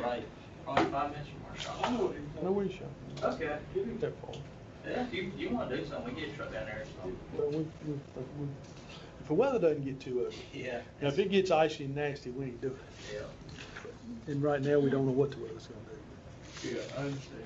Right, probably 5 minutes from our shop. No, we shop. Okay. It ain't that far. Yeah, if you want to do something, we get a truck down there or something. Well, if the weather doesn't get too ugly. Yeah. Now, if it gets icy and nasty, we ain't doing it. Yeah. And right now, we don't know what the weather's gonna do. Yeah, I understand.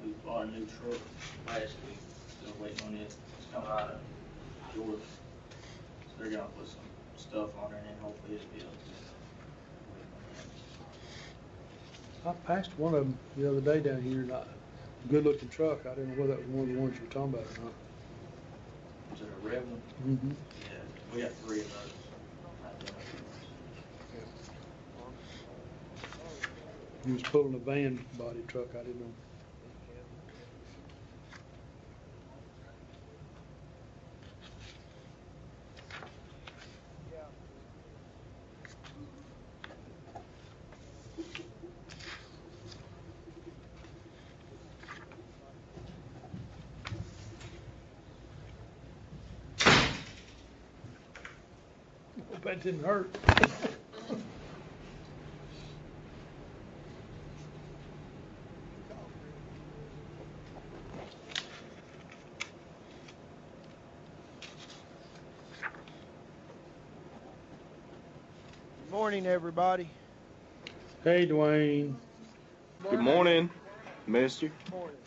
We bought a new truck last week, still waiting on it. It's coming out of Georgia. So they're gonna put some stuff on there and then hopefully it'll be able to. I passed one of them the other day down here, not a good-looking truck. I didn't know whether that was one of the ones you were talking about or not. Is it a red one? Mm-hmm. Yeah, we got 3 of those. He was pulling a van body truck. I didn't know. Hope that didn't hurt. Good morning, everybody. Hey, Dwayne. Good morning, mister. Good morning.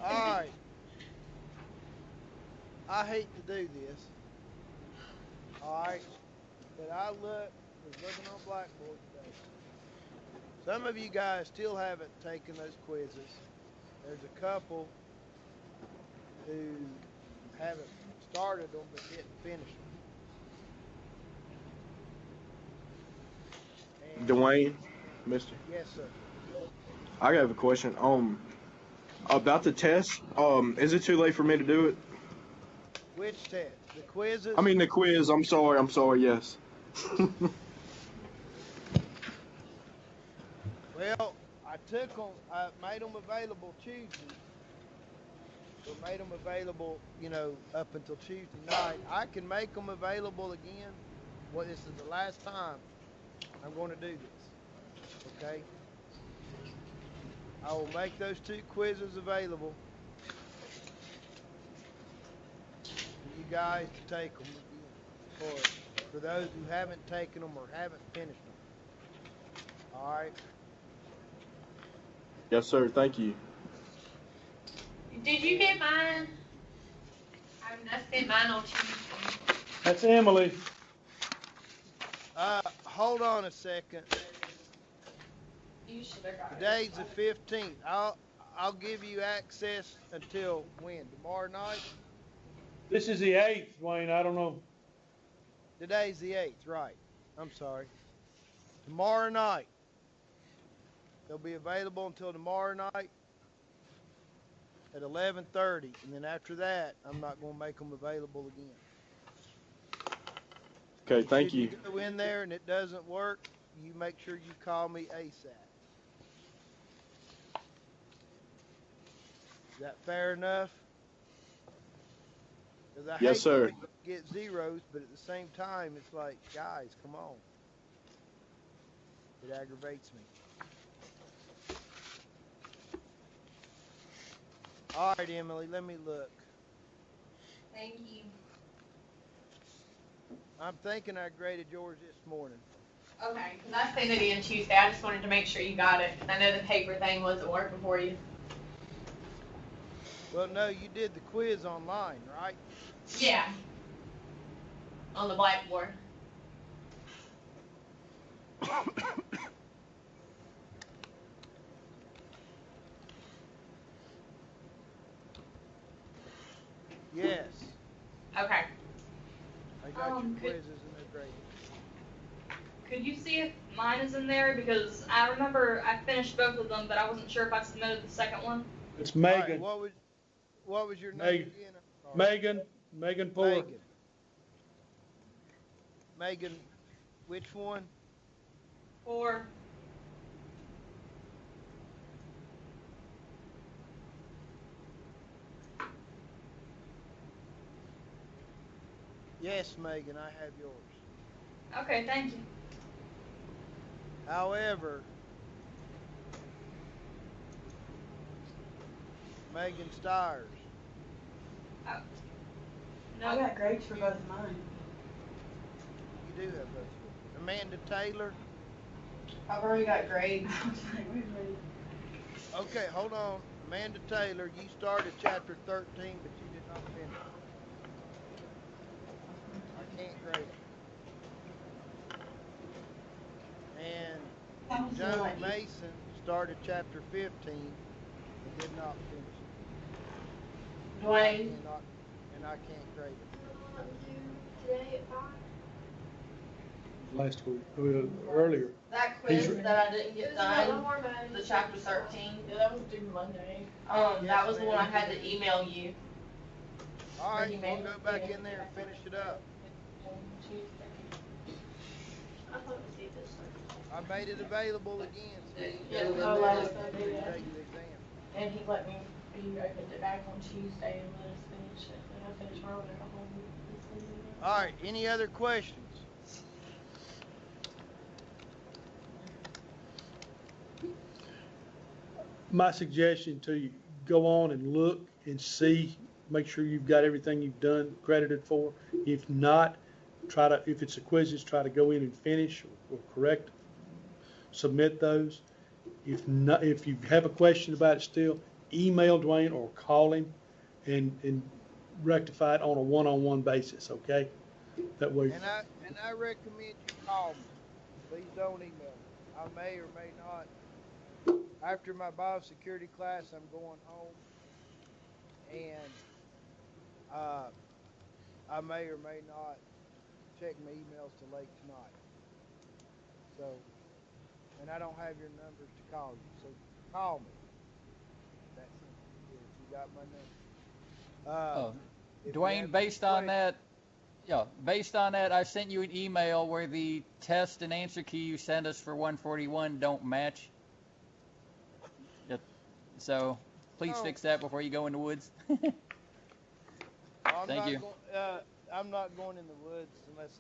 All right. I hate to do this. All right. But I was looking on Blackboard today. Some of you guys still haven't taken those quizzes. There's a couple who haven't started them but didn't finish them. And Dwayne, mister. yes, sir. I have a question. About the test. Is it too late for me to do it? Which test? The quizzes? I mean the quiz. I'm sorry. Yes. Well, I made them available Tuesday. So made them available, up until Tuesday night. I can make them available again. Well, this is the last time I'm going to do this. Okay? I will make those 2 quizzes available for you guys to take them again. For those who haven't taken them or haven't finished them. All right? Yes, sir. Thank you. Did you get mine? I sent mine on Tuesday. That's Emily. Hold on a second. You should have got Today's the 15th. I'll give you access until when? Tomorrow night? This is the 8th, Dwayne. I don't know. Today's the 8th, right. I'm sorry. Tomorrow night. They'll be available until tomorrow night at 11:30. And then after that, I'm not going to make them available again. Okay, thank you. If you go in there and it doesn't work, you make sure you call me ASAP. Is that fair enough? Because I Yes, hate sir. to get zeros, but at the same time, it's like, guys, come on. It aggravates me. All right, Emily, let me look. Thank you. I'm thinking I graded yours this morning. Okay, because I sent it in Tuesday. I just wanted to make sure you got it. I know the paper thing wasn't working for you. Well, no, you did the quiz online, right? Yeah. On the blackboard. Yes. Okay. I got your quizzes and they're graded. Could you see if mine is in there? Because I remember I finished both of them, but I wasn't sure if I submitted the second one. It's Megan. All right, what was your name again? Megan Fuller. Megan, which one? 4. Yes, Megan, I have yours. Okay, thank you. However, Megan Stiers, No. I got grades for both of mine. you do have both. Amanda Taylor. I've already got grades. Okay, hold on. Amanda Taylor, you started chapter 13, but you did not finish. I can't grade it. And Joan Mason started chapter 15 and did not finish it. Dwayne. And I can't grade it. Today at 5. Last week, earlier. That quiz He's- that I didn't get done, more about the chapter 13, Yeah, that was due Monday. Yes, that was the one I ma'am. had to email you. All right, Ricky we'll made go it. back in there and finish it up. I thought it was due this Thursday. I made it available again, so you can Yeah, go in oh, there last and Monday, yeah. take the exam. And he opened it back on Tuesday and let us finish it. And I finished mine when I got home. All right, any other questions? My suggestion to you, go on and look and see, make sure you've got everything you've done credited for. If not, if it's a quizzes, try to go in and finish or correct, submit those. If not, if you have a question about it still, email Dwayne or call him and rectify it on a one-on-one basis, okay? That way. And I recommend you call me. Please don't email me. I may or may not. After my biosecurity class, I'm going home, and I may or may not check my emails till late tonight. So, and I don't have your numbers to call you, so call me. That's simple. You got my number. If you Dwayne, have based any on that, based on that, I sent you an email where the test and answer key you sent us for 141 don't match. So please fix that before you go in the woods. Thank you. I'm not going in the woods unless.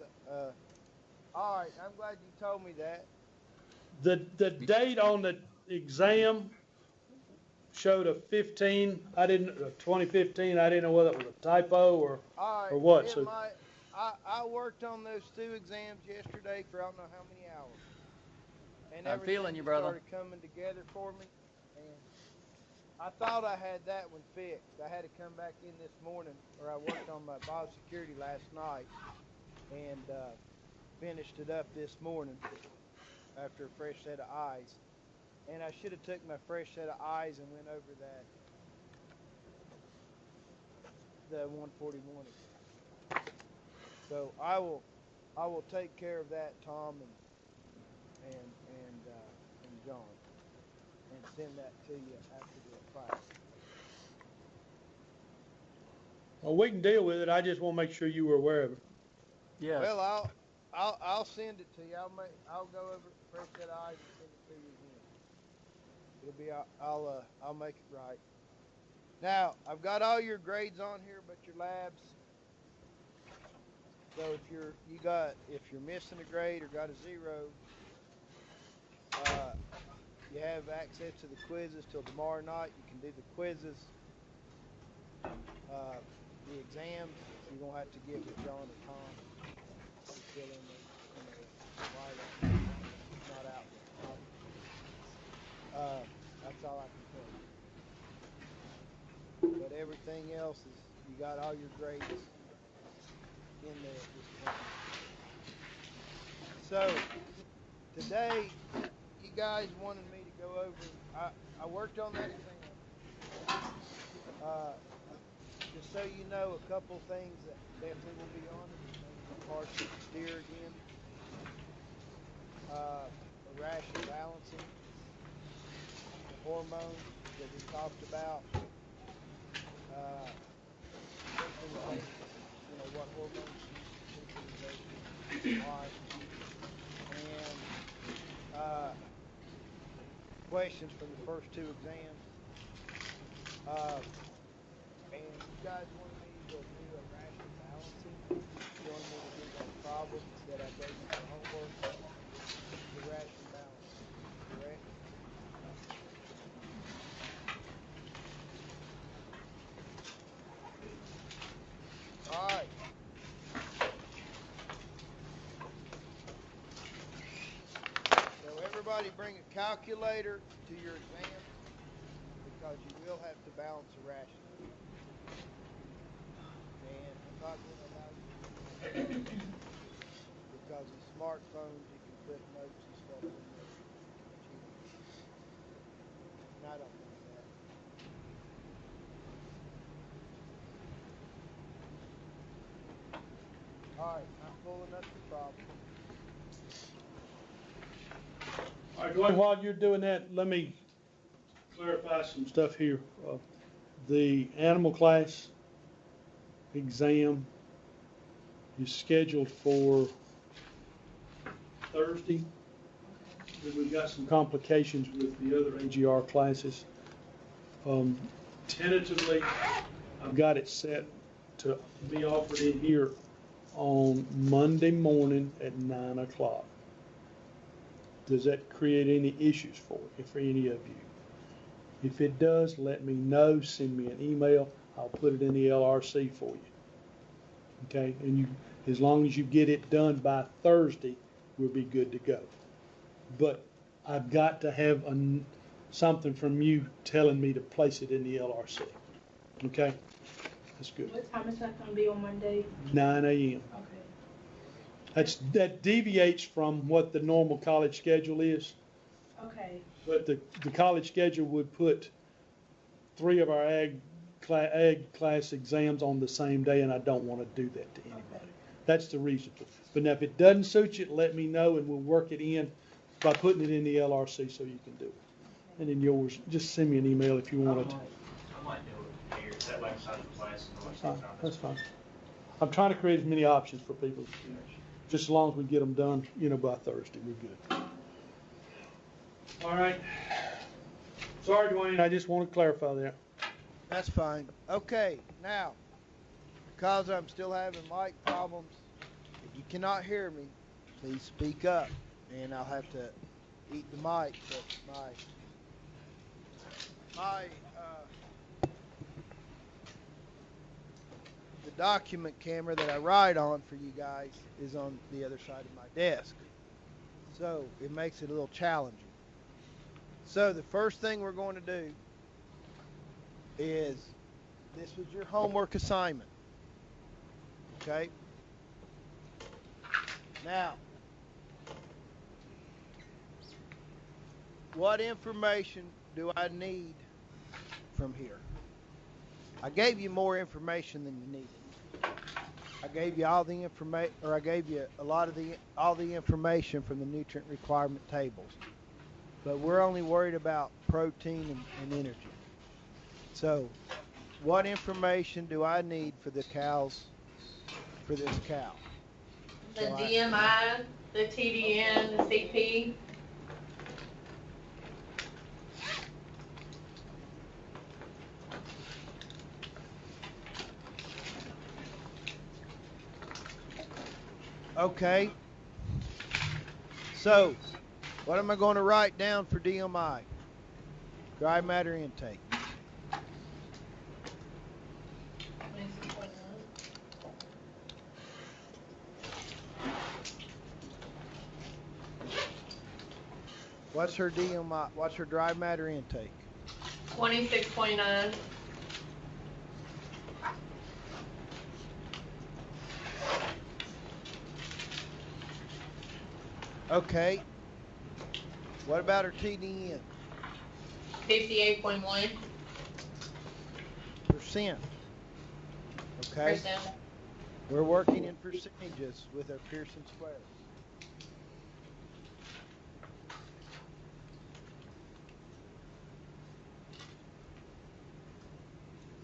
All right, I'm glad you told me that. The date on the exam showed a 15. 2015. I didn't know whether it was a typo or what. So I worked on those 2 exams yesterday for I don't know how many hours, and I'm everything feeling you, brother. started coming together for me. And I thought I had that one fixed. I had to come back in this morning, or I worked on my biosecurity last night and finished it up this morning after a fresh set of eyes. And I should have took my fresh set of eyes and went over the 141 again. So I will take care of that, Tom and John, and send that to you after the class. well, we can deal with it. I just want to make sure you were aware of it. Yeah. Well, I'll send it to you. I'll go over it, fresh set of eyes, and send it to you again. I'll make it right. Now I've got all your grades on here, but your labs. So if you're missing a grade or got a 0, you have access to the quizzes till tomorrow night. You can do the quizzes, the exams. You're gonna have to give to John or Tom. They're still in the wire. It's not out yet. That's all I can tell you. But everything else is, you got all your grades in there at this point. So today, you guys wanted me to go over. I worked on that exam. Just so you know, a couple things that definitely will be on it is maybe the parts of the steer again, irrational balancing, the hormones that we talked about, synchronization, what hormones synchronization, why, and questions from the first two exams. And you guys wanted me to do a ration balancing. You wanted me to do that problem that I gave you for homework, the ration balancing, correct? All right. So everybody bring a calculator to your exam because you will have to balance a ration. And I'm not going to allow you to use my phone because with smartphones you can put notes and stuff in there that you don't need. And I don't want that. All right, I'm pulling up the problem. All right, Dwayne, while you're doing that, let me clarify some stuff here. The animal class exam is scheduled for Thursday. Then we've got some complications with the other AGR classes. Tentatively, I've got it set to be offered in here on Monday morning at 9 o'clock. Does that create any issues for any of you? If it does, let me know. Send me an email. I'll put it in the LRC for you. Okay? And you, as long as you get it done by Thursday, we'll be good to go. But I've got to have something from you telling me to place it in the LRC. Okay? That's good. What time is that gonna be on Monday? 9 a.m. Okay. That deviates from what the normal college schedule is. Okay. But the college schedule would put 3 of our ag class exams on the same day, and I don't want to do that to anybody. Okay. That's the reason. But now, if it doesn't suit you, let me know, and we'll work it in by putting it in the LRC so you can do it. And then yours, just send me an email if you want to. I might do it here, that way inside the class. That's fine. I'm trying to create as many options for people as we can. Just as long as we get them done, by Thursday, we're good. All right. Sorry, Dwayne, I just want to clarify that. That's fine. Okay, now, because I'm still having mic problems, if you cannot hear me, please speak up, and I'll have to eat the mic, but the document camera that I write on for you guys is on the other side of my desk. So it makes it a little challenging. So the first thing we're going to do is, this was your homework assignment. Okay? Now, what information do I need from here? I gave you more information than you needed. I gave you all the information, or I gave you all the information from the nutrient requirement tables. But we're only worried about protein and energy. So, what information do I need for the cows, for this cow? The DMI, the TDN, the CP. Okay. So, what am I going to write down for DMI? Dry matter intake. What's her DMI? What's her dry matter intake? 26.9. Okay. What about her TDN? 58.1%. Okay. We're working in percentages with our Pearson squares.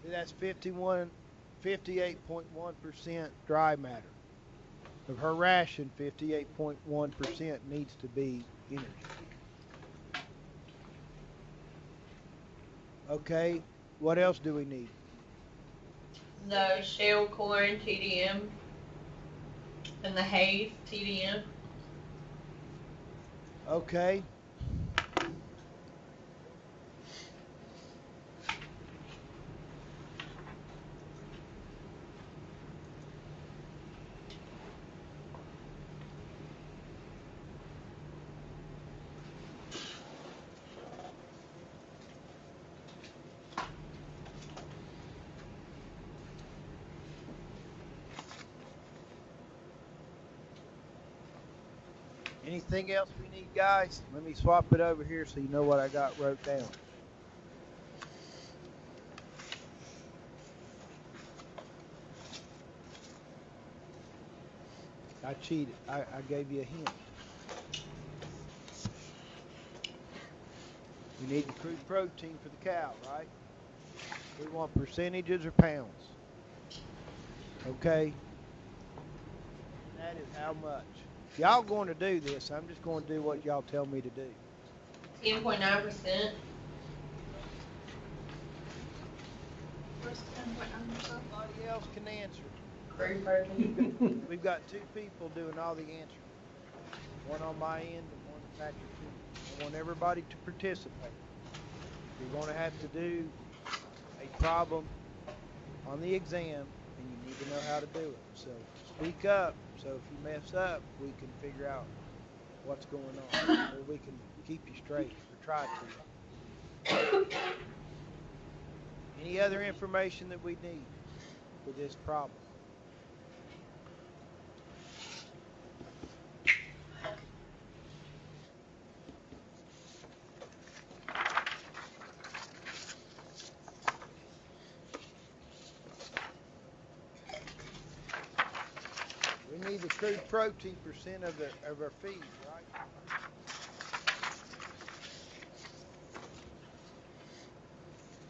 See, that's 58.1% dry matter. Of her ration, 58.1% needs to be energy. Okay, what else do we need? The shale corn TDM and the hay TDM. Okay. Anything else we need, guys? Let me swap it over here so you know what I got wrote down. I cheated. I gave you a hint. We need the crude protein for the cow, right? We want percentages or pounds. Okay? That is how much. Y'all going to do this. I'm just going to do what y'all tell me to do. 10.9%. Where's 10.9%? Somebody else can answer. Crude protein. We've got two people doing all the answering. One on my end and one Patrick. I want everybody to participate. You're going to have to do a problem on the exam, and you need to know how to do it. So speak up, so if you mess up, we can figure out what's going on, or we can keep you straight, or try to. Any other information that we need for this problem? We need the crude protein percent of our feed, right?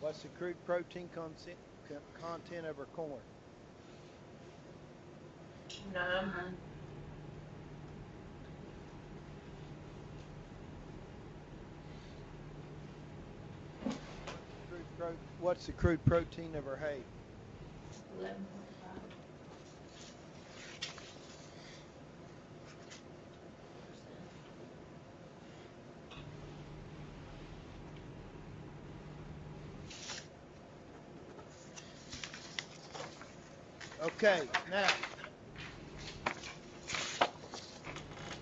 What's the crude protein content of our corn? 9. What's the crude protein of our hay? 11.5. Okay, now,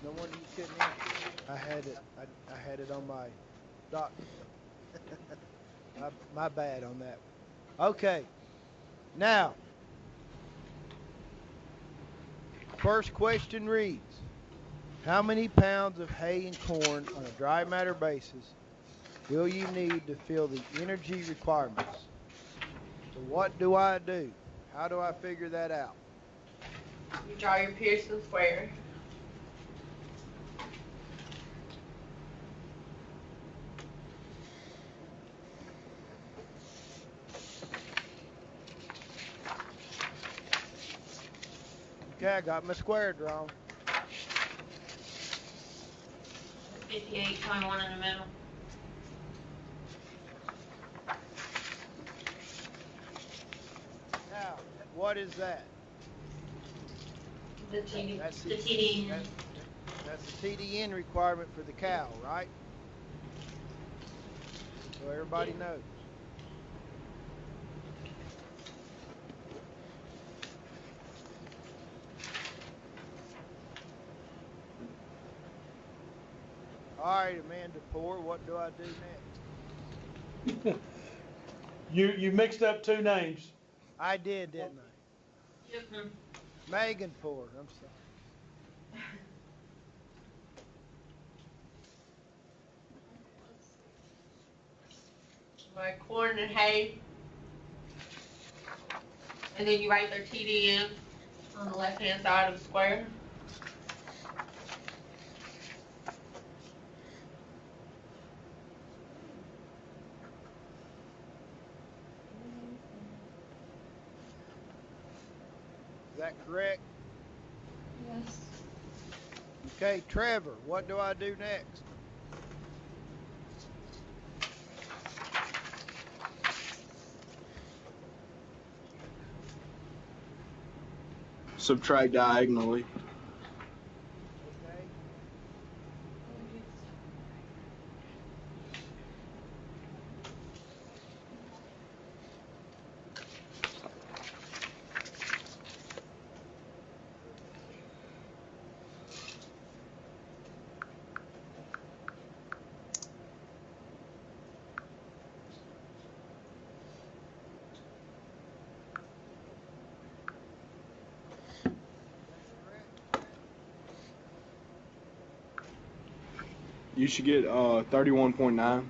no wonder you couldn't answer. I had it on my dot. my bad on that one. Okay, now, first question reads, how many pounds of hay and corn on a dry matter basis will you need to fill the energy requirements? So what do I do? How do I figure that out? You draw your Pearson square. Okay, I got my square drawn. 58.1 in the middle. Now, what is that? The TD, That's the TDN. That's the TDN requirement for the cow, right? So everybody knows. All right, Amanda Poor, what do I do next? You mixed up two names. I did, didn't I? Yep. Megan Poor, I'm sorry. My corn and hay. And then you write their TDM on the left-hand side of the square. Is that correct? Yes. Okay, Trevor, what do I do next? subtract diagonally. Okay. You should get 31.9.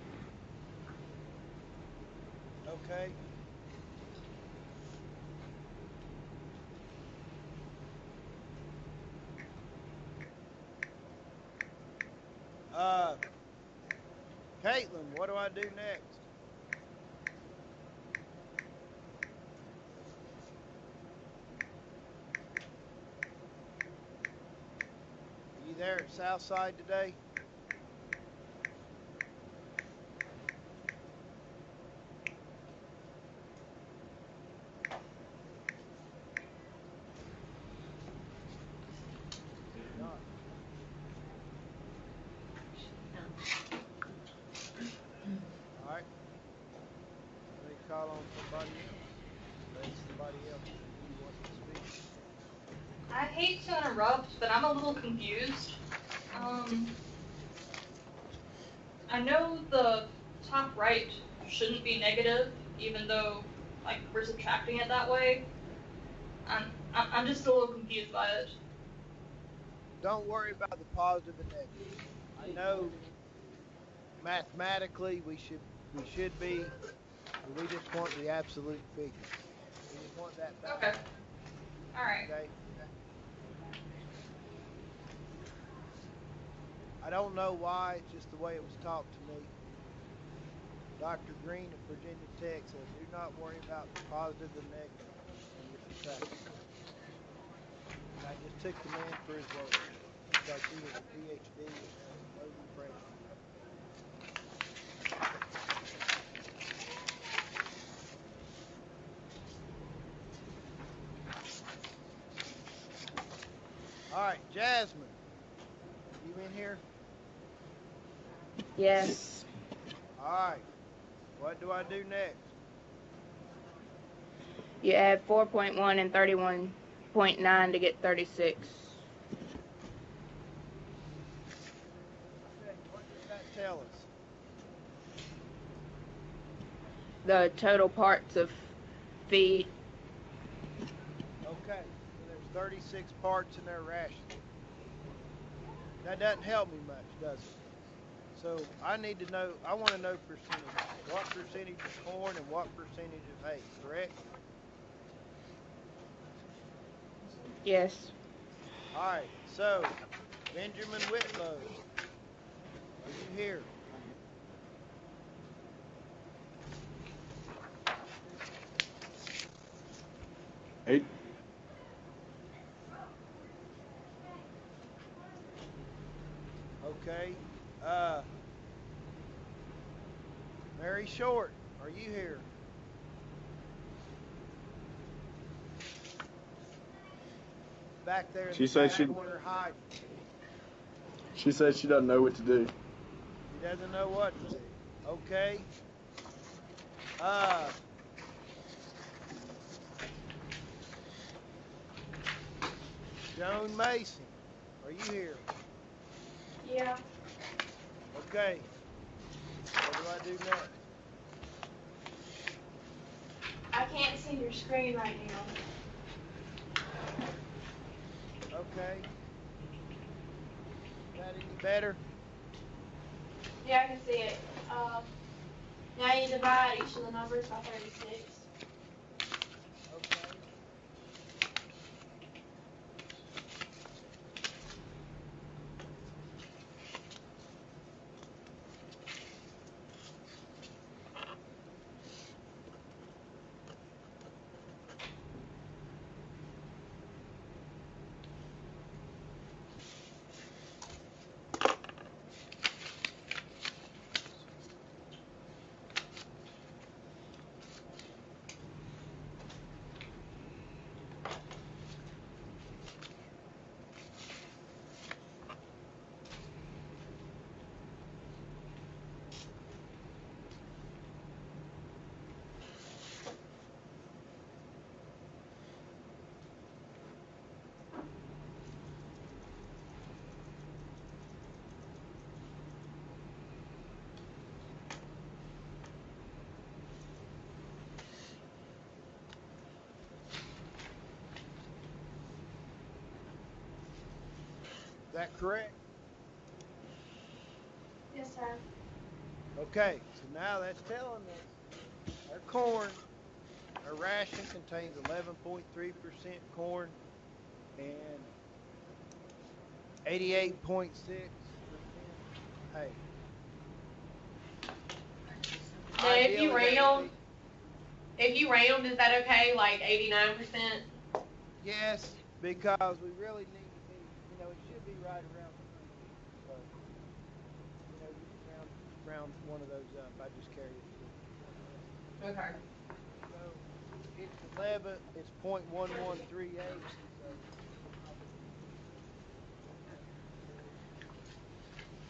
Okay. Caitlin, what do I do next? Are you there at Southside today? Not. All right. Let me call on somebody else. Unless somebody else who wants to speak. I hate to interrupt, but I'm a little confused. I know the top right shouldn't be negative, even though, like, we're subtracting it that way. I'm just a little confused by it. Don't worry about the positive and negative. I know mathematically we should be, but we just want the absolute figure. We just want that Okay. balance. All right. Okay. I don't know why. It's just the way it was taught to me. Dr. Green at Virginia Tech said, "Do not worry about the positive and negative when you're subtracting." And I just took the man for his word because he was a PhD and has no depression. All right, Jasmine, you in here? Yes. All right. What do I do next? You add 4.1 and 31.9 to get 36. Okay, what does that tell us? The total parts of feed. Okay, so there's 36 parts in their ration. That doesn't help me much, does it? So I need to know, I want to know percentage. What percentage of corn and what percentage of hay, correct? Yes. All right, so Benjamin Whitlow, are you here? Eight. Okay. Mary Short, are you here? Back there in She the said back she- corner hiding. She said she doesn't know what to do. She doesn't know what to do. Okay. Joan Mason, are you here? Yeah. Okay. What do I do next? I can't see your screen right now. Okay. Is that any better? Yeah, I can see it. Now you divide each of the numbers by 36. Okay. Is that correct? Yes, sir. Okay, so now that's telling us our corn, our ration contains 11.3% corn and 88.6% hay. Now, if you Ideally, that would round, is that okay? Like 89%? yes, because we really need to be, it should be right around the 100. So, you can round one of those up. I just carry it through. Okay. So, it's 11, it's 0.1138.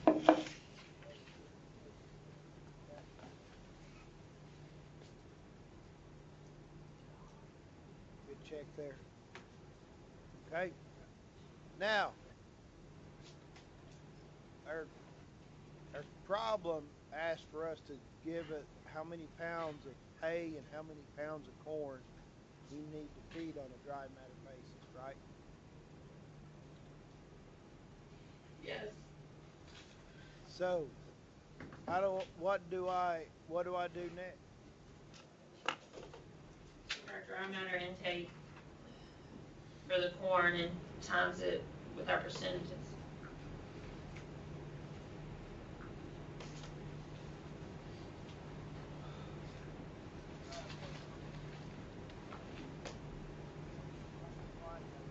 So, good check there. Okay. Now, our problem asked for us to give it how many pounds of hay and how many pounds of corn we need to feed on a dry matter basis, right? Yes. So, what do I do next? Our dry matter intake for the corn and times it with our percentages.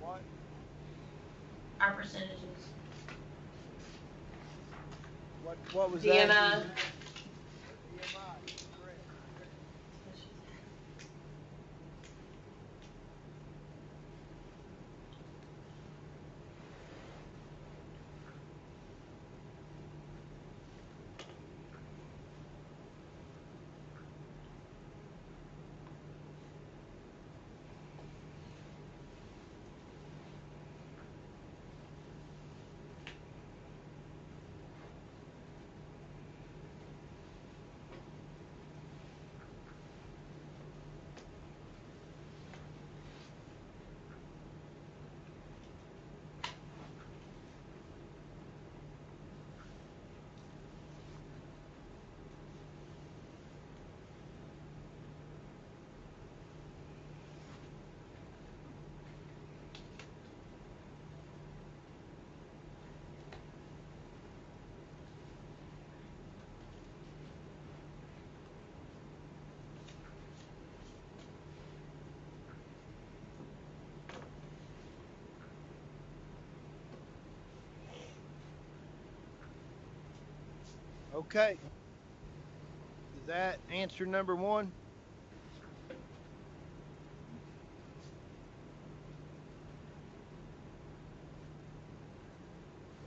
What? Our percentages. What was DMI. that? DMI, correct. Okay. Is that answer number one?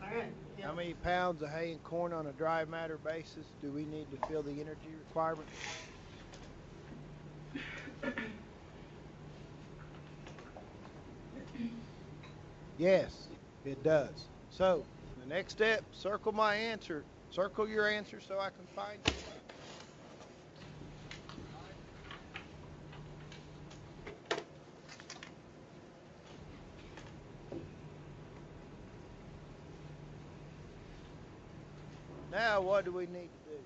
All right. Yeah. How many pounds of hay and corn on a dry matter basis do we need to fill the energy requirement? Yes, it does. So, the next step, circle my answer. Circle your answer so I can find it. Now, what do we need to do?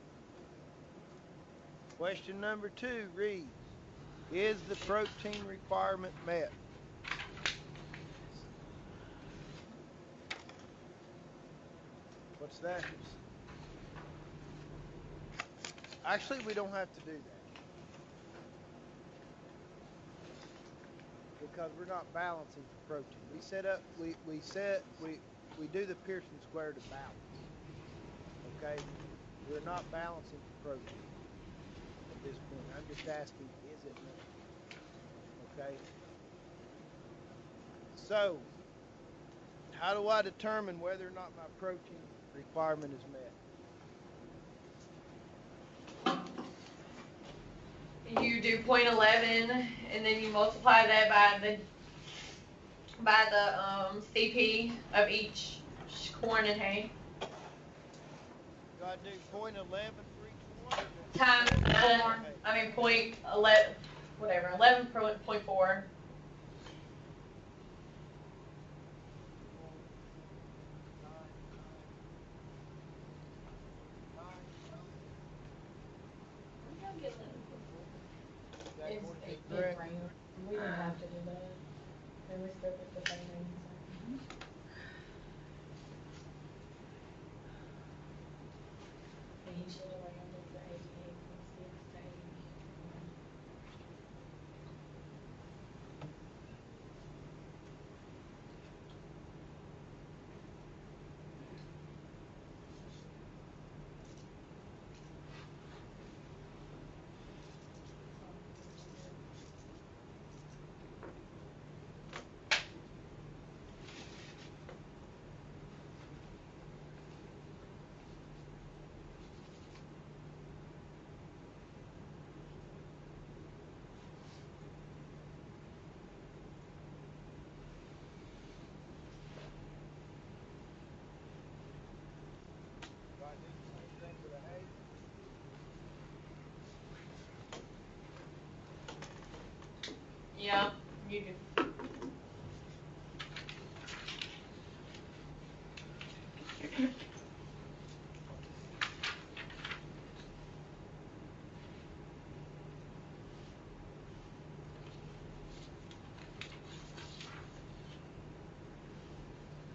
Question number 2 reads, is the protein requirement met? What's that? Actually, we don't have to do that. Because we're not balancing for protein. We do the Pearson square to balance. Okay? We're not balancing for protein at this point. I'm just asking, is it met? Okay? So, how do I determine whether or not my protein requirement is met? You do 0.11, and then you multiply that by the CP of each corn and hay. Do I do 0.11 for each one? Times corn. I mean 0.11, whatever. 11.4. that It's, according to it the did director? rain. We didn't have to do that. And we still get the same rain. We usually around is the 88.6 to 80. Do I do the same thing for the hay? Yeah, you do.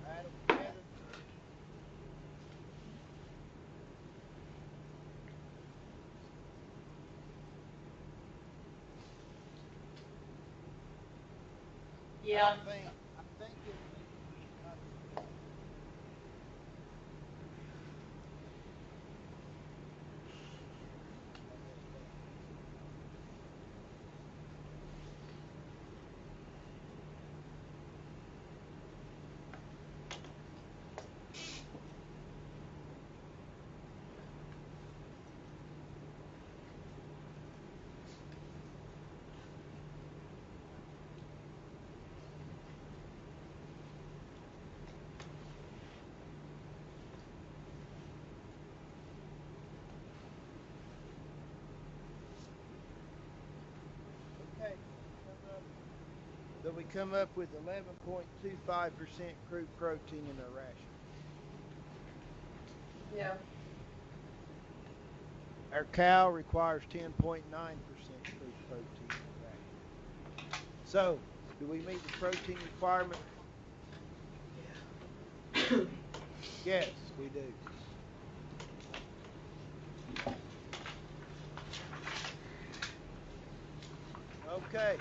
Add them together? Yeah. I think it. Okay. So we come up with 11.25% crude protein in our ration. Yeah. Our cow requires 10.9% crude protein in our ration. So, do we meet the protein requirement? Yes, we do. Okay.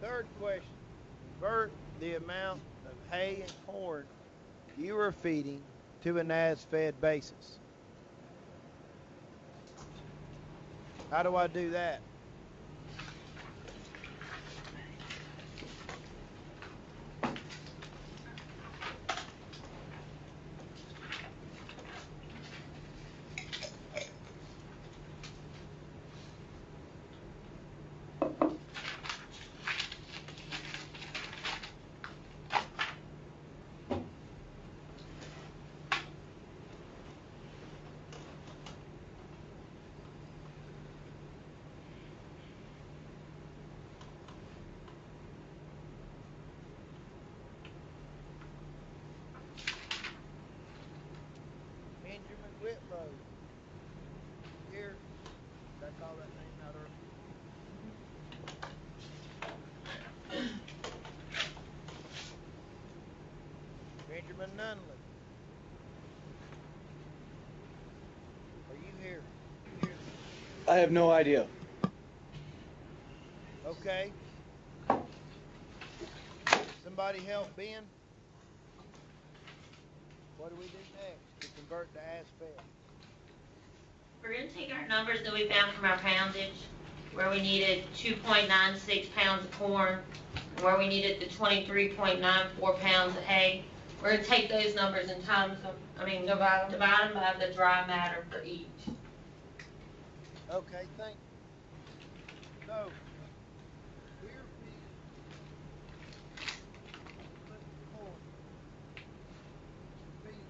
Third question. Convert the amount of hay and corn you are feeding to an as-fed basis. How do I do that? Benjamin Whitlow. Here. Did I call that name out earlier? Benjamin Nunley. Are you here? I have no idea. Okay. Somebody help Ben. What do we do next to convert to as-fed? We're going to take our numbers that we found from our poundage, where we needed 2.96 pounds of corn, and where we needed the 23.94 pounds of hay. We're going to take those numbers and divide them by the dry matter for each. Okay, thank you. So, we're feeding corn. We're feeding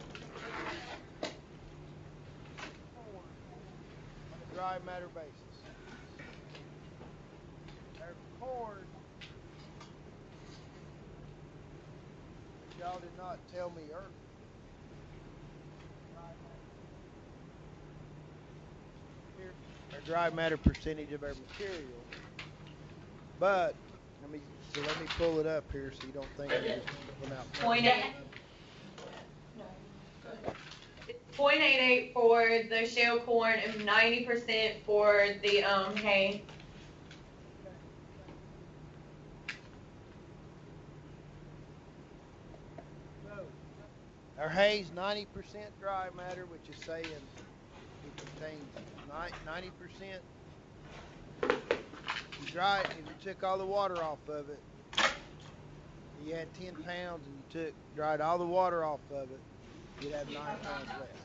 corn on a dry matter basis. Our corn, which y'all did not tell me earlier, dry matter percentage of our material. But let me pull it up here so you don't think I'm just pulling out. Point numbers. eight. No, go ahead. It's 0.88 for the shell corn and 90% for the hay. So, our hay's 90% dry matter, which is saying it contains 90%. You dry it, if you took all the water off of it, you had 10 pounds and you dried all the water off of it, you'd have 9 pounds left.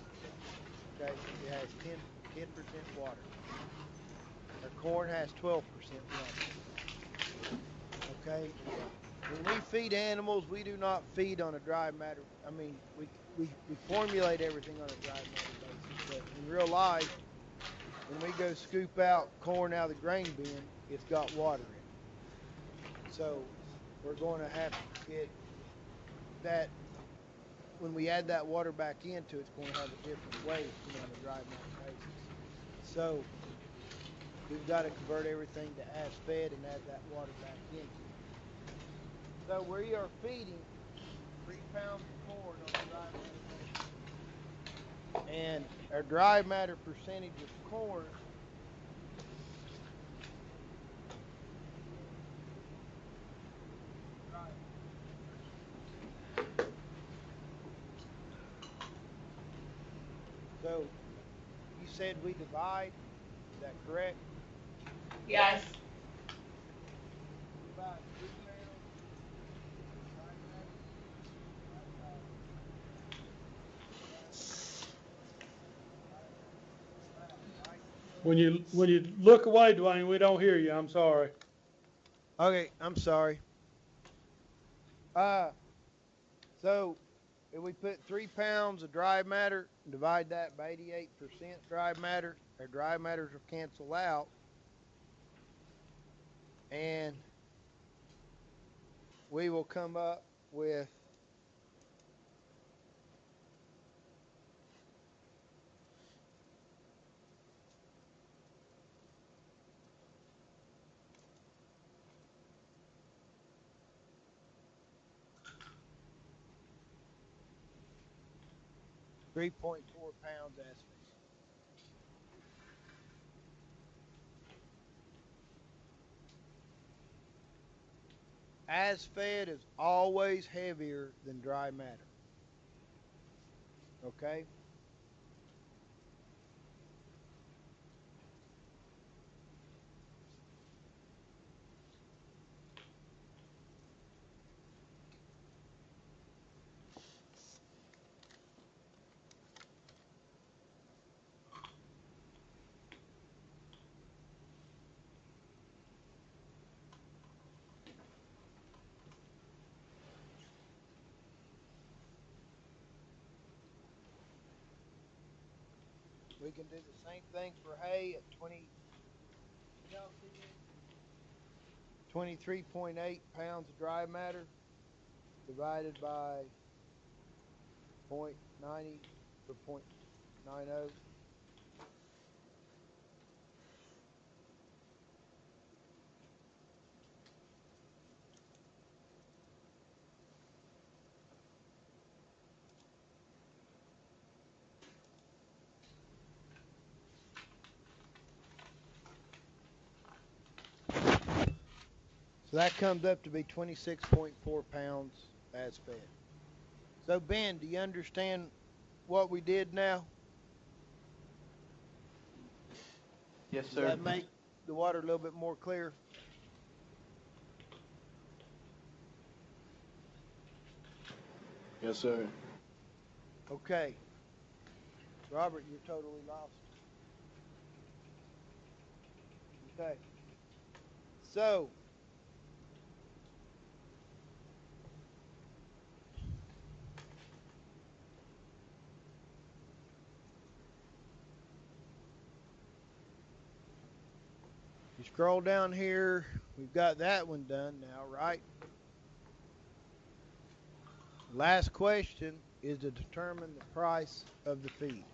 Okay, it has 10% water. Our corn has 12% water. Okay, when we feed animals, we do not feed on a dry matter. I mean, we formulate everything on a dry matter basis, but in real life, when we go scoop out corn out of the grain bin, it's got water in it. So we're going to have to get that. When we add that water back into it, it's going to have a different weight on a dry matter basis. So we've got to convert everything to as fed and add that water back into it. So we are feeding 3 pounds of corn on a dry matter basis. And our dry matter percentage of corn So, you said we divide, is that correct? Yes. Divide 3 pounds dry matter. When you look away, Dwayne, we don't hear you. I'm sorry. Okay, I'm sorry. So if we put 3 pounds of dry matter and divide that by 88% dry matter, our dry matters will cancel out. And we will come up with 3.4 pounds as fed. As fed is always heavier than dry matter. Okay? We can do the same thing for hay at 23.8 pounds of dry matter divided by 0.90 or 0.90. So that comes up to be 26.4 pounds as fed. So Ben, do you understand what we did now? Yes, Does sir. that make the water a little bit more clear? Yes, sir. Okay. Robert, you're totally lost. Okay. So, you scroll down here, we've got that one done now, right? Last question is to determine the price of the feed.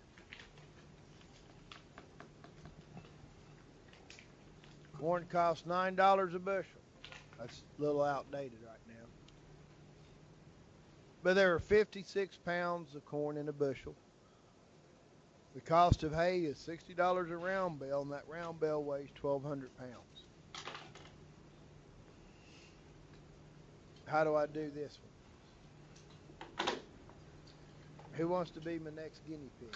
Corn costs $9 a bushel. That's a little outdated right now. But there are 56 pounds of corn in a bushel. The cost of hay is $60 a round bale, and that round bale weighs 1,200 pounds. How do I do this one? Who wants to be my next guinea pig?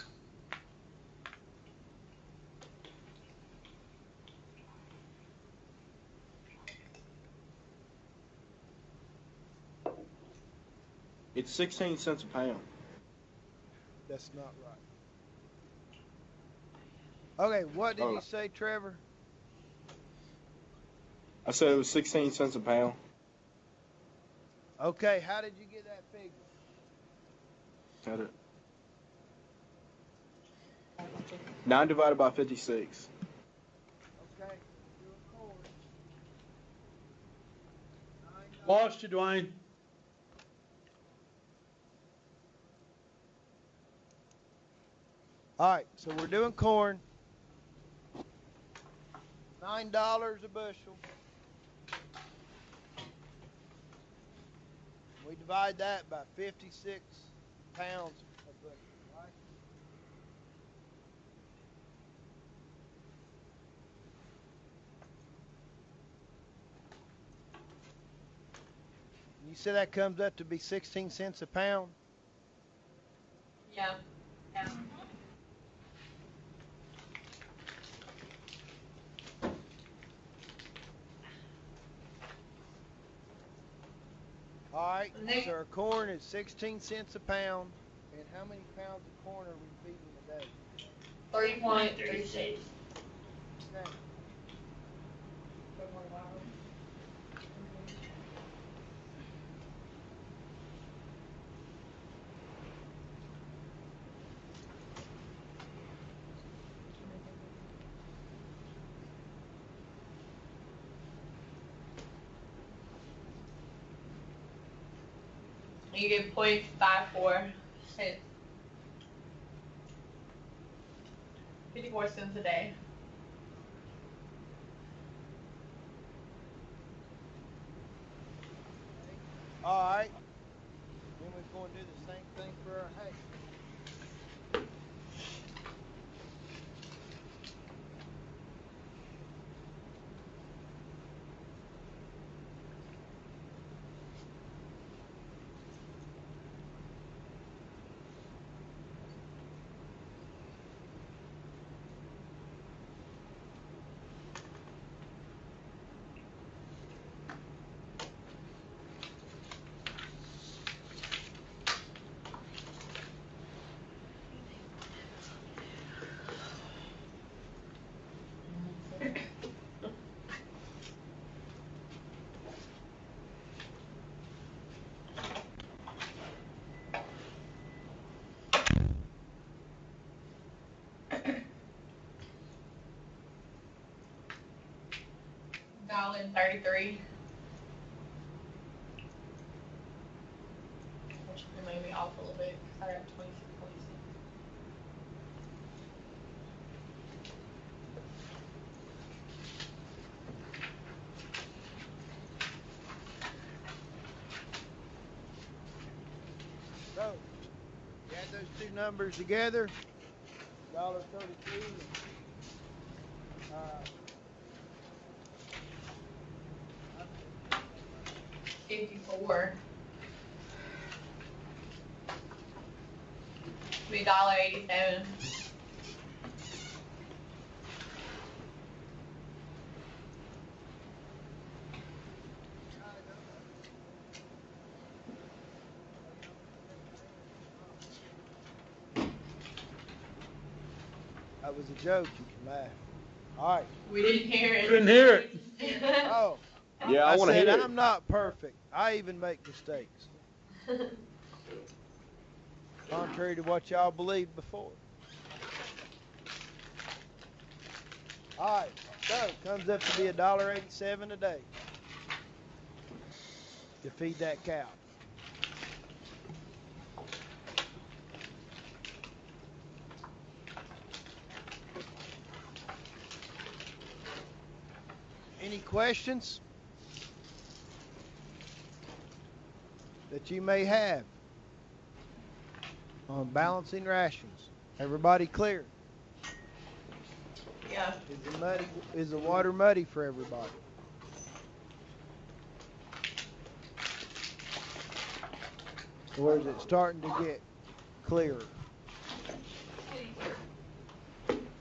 It's 16 cents a pound. That's not right. Okay, what did you say, Trevor? I said it was 16 cents a pound. Okay, how did you get that figure? Got it. 9 divided by 56. Okay. Lost you, Dwayne. All right, so we're doing corn. $9 a bushel. We divide that by 56 pounds a bushel, right? You say that comes up to be 16 cents a pound? Yeah. Yeah. All right, so our corn is 16 cents a pound. And how many pounds of corn are we feeding a day? 3.36. Okay. You get 0.54 cents. 54 cents a day. All right. Then we're going to do the same thing for our hay. $1.33. Which may be off a little bit because I got 26.6. So, you add those two numbers together, $1.33. 54. Be $1.87. That was a joke. You can laugh. All right. We didn't hear it. Couldn't hear it. Oh. Yeah, I want to said hear it. I'm not perfect. I even make mistakes. Contrary to what y'all believed before. All right. So it comes up to be $1.87 a day to feed that cow. Any questions that you may have on balancing rations? Everybody clear? Yeah. Is the water muddy for everybody? Or is it starting to get clearer?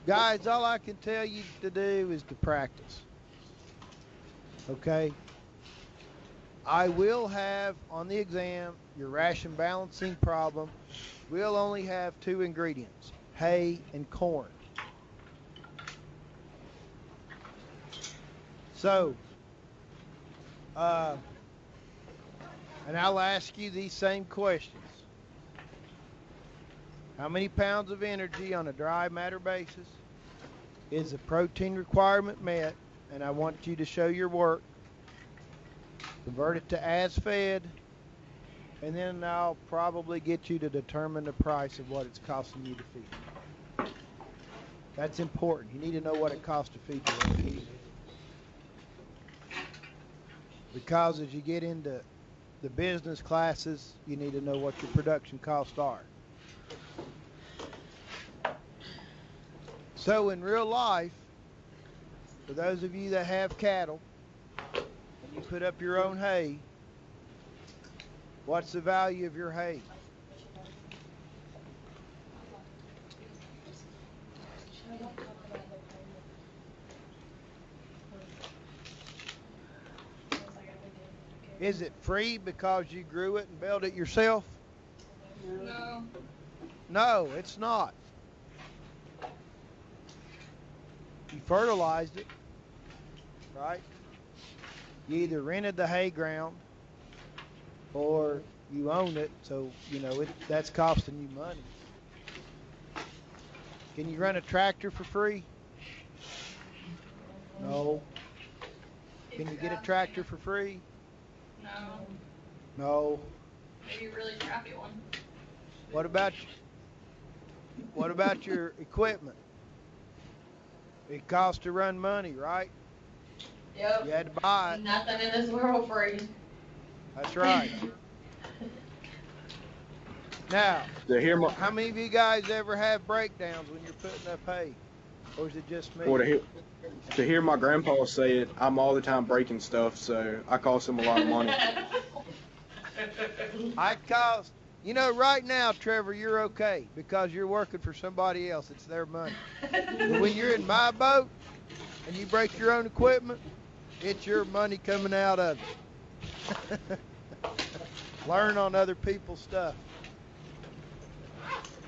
Guys, all I can tell you to do is to practice. Okay? I will have on the exam your ration balancing problem. We'll only have 2 ingredients, hay and corn. So, and I'll ask you these same questions. How many pounds of energy on a dry matter basis is the protein requirement met? And I want you to show your work. Convert it to as fed. And then I'll probably get you to determine the price of what it's costing you to feed. That's important. You need to know what it costs to feed your own kids. Because as you get into the business classes, you need to know what your production costs are. So in real life, for those of you that have cattle, and you put up your own hay, what's the value of your hay? Is it free because you grew it and baled it yourself? No. No, it's not. You fertilized it, right? You either rented the hay ground or you own it, so you know that's costing you money. Can you run a tractor for free? No. Can you get a tractor for free? No. No. Maybe a really crappy one. What about your equipment? It costs to run money, right? Yep. You had to buy it. Nothing in this world free. That's right. Now, how many of you guys ever have breakdowns when you're putting up hay? Or is it just me? Well, to hear my grandpa say it, I'm all the time breaking stuff, so I cost him a lot of money. Right now, Trevor, you're okay because you're working for somebody else. It's their money. But when you're in my boat and you break your own equipment, it's your money coming out of it. Learn on other people's stuff.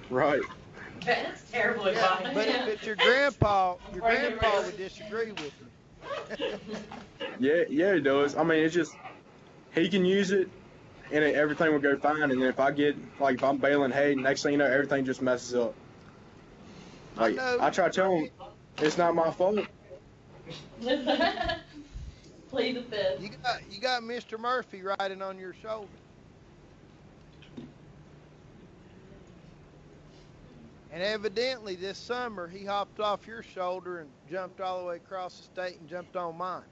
Right. That's terrible advice. But if it's your grandpa would disagree with you. Yeah, he does. I mean, it's just, he can use it, and everything will go fine. And then if if I'm baling hay, next thing you know, everything just messes up. Like, I try to tell him, it's not my fault. Plead the fifth. You got Mr. Murphy riding on your shoulder. And evidently this summer he hopped off your shoulder and jumped all the way across the state and jumped on mine.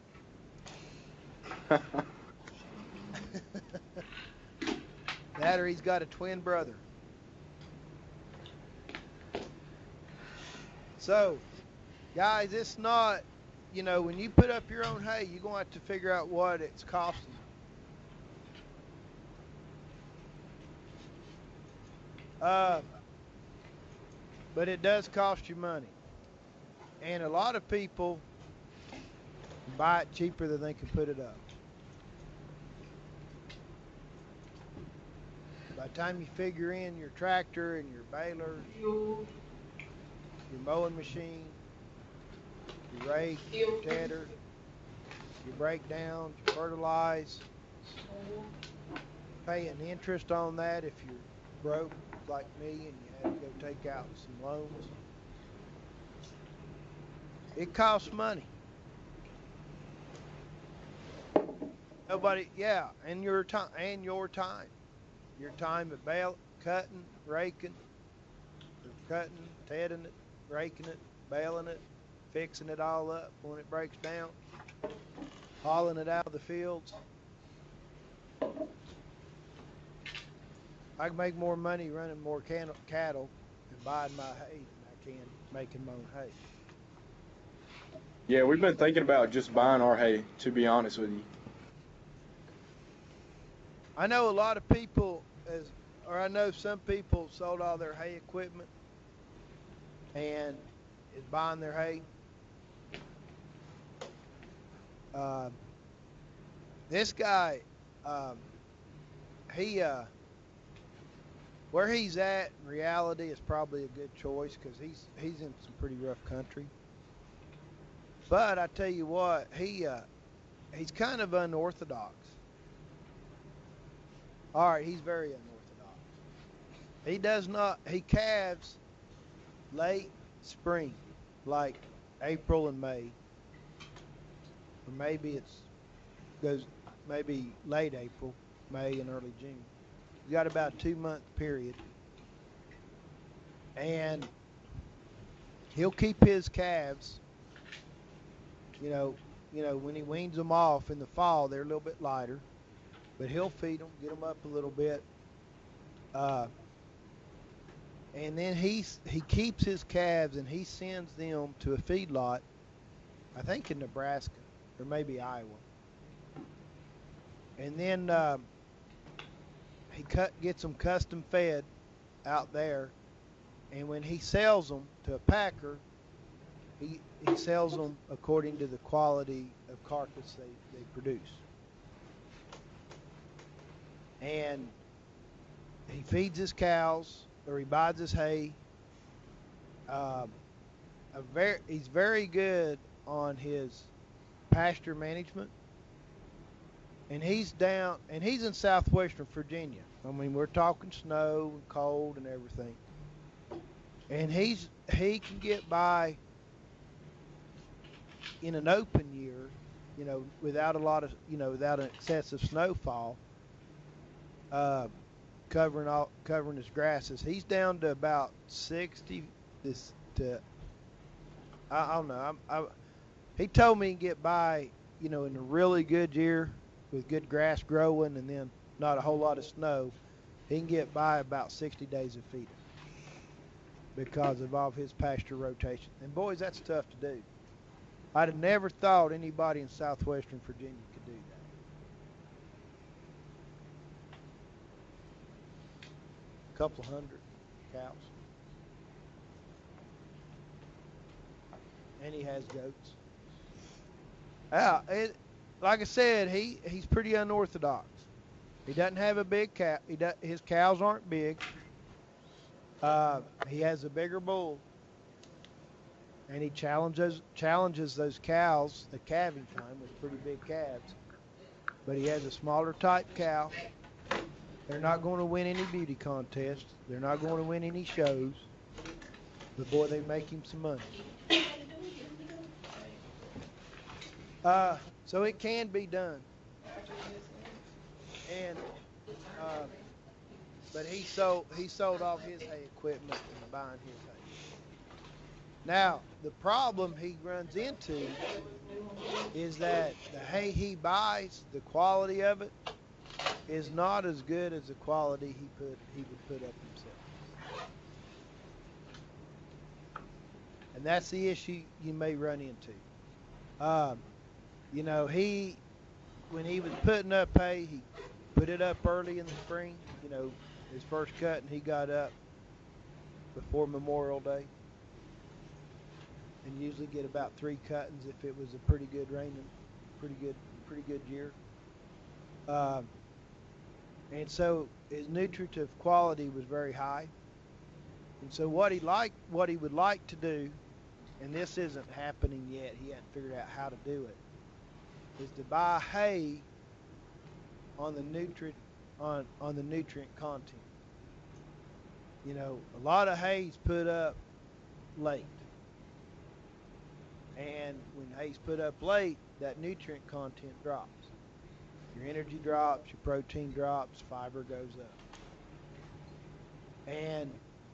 That or he's got a twin brother. So, guys, it's not, when you put up your own hay, you're going to have to figure out what it's costing. But it does cost you money. And a lot of people buy it cheaper than they can put it up. By the time you figure in your tractor and your baler, your mowing machine, your rake, your tedder, your breakdowns, your fertilize, paying interest on that if you're broke like me and you had to go take out some loans. It costs money. And your time. Your time at cutting, raking, tedding it, raking it, baling it, fixing it all up when it breaks down. hauling it out of the fields. I can make more money running more cattle and buying my hay than I can making my own hay. Yeah, we've been thinking about just buying our hay, to be honest with you. I know a lot of people, I know some people sold all their hay equipment and is buying their hay. This guy, where he's at in reality is probably a good choice because he's in some pretty rough country. But I tell you what, he's kind of unorthodox. All right, he's very unorthodox. He calves late spring, like April and May, or maybe goes maybe late April, May and early June. You got about a 2-month period, and he'll keep his calves. You know, when he weans them off in the fall, they're a little bit lighter, but he'll feed them, get them up a little bit, and then he keeps his calves and he sends them to a feedlot, I think in Nebraska or maybe Iowa, and then he gets them custom fed out there, and when he sells them to a packer, he sells them according to the quality of carcass they produce. And he feeds his cows, or he buys his hay. He's very good on his pasture management. And he's in southwestern Virginia. I mean, we're talking snow and cold and everything. And he can get by in an open year, without without an excessive snowfall, covering his grasses. He's down to about 60. I don't know. He told me he can get by, in a really good year with good grass growing and then not a whole lot of snow. He can get by about 60 days of feeding because of all of his pasture rotation. And boys, that's tough to do. I'd have never thought anybody in southwestern Virginia could do that. A couple hundred cows. And he has goats. Like I said, he's pretty unorthodox. He doesn't have a big cow. His cows aren't big. He has a bigger bull. And he challenges those cows at calving time with pretty big calves. But he has a smaller type cow. They're not going to win any beauty contests. They're not going to win any shows. But boy, they make him some money. So it can be done. And but he sold off his hay equipment and buying his hay. Now, the problem he runs into is that the hay he buys, the quality of it, is not as good as the quality he would put up himself. And that's the issue you may run into. When he was putting up hay, he put it up early in the spring, his first cut, and he got up before Memorial Day. And usually get about 3 cuttings if it was a pretty good good year. And so his nutritive quality was very high. And so what he would like to do, and this isn't happening yet, he hadn't figured out how to do it, is to buy hay on the nutrient content. A lot of hay's put up late. And when hay's put up late, that nutrient content drops. Your energy drops, your protein drops, fiber goes up.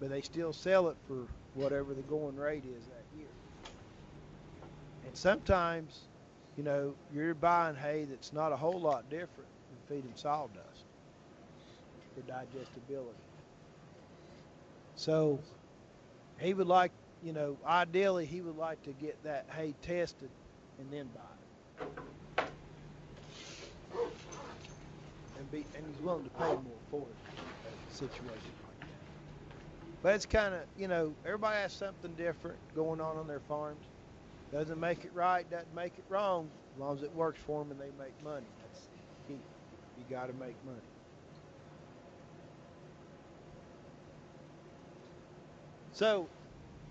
But they still sell it for whatever the going rate is that year. And sometimes you know, you're buying hay that's not a whole lot different than feeding sawdust for digestibility. So he would like, you know, ideally he would like to get that hay tested and then buy it. And he's willing to pay more for it in a situation like that. But it's kind of, you know, everybody has something different going on their farms. Doesn't make it right, doesn't make it wrong, as long as it works for them and they make money. That's key. You got to make money. So,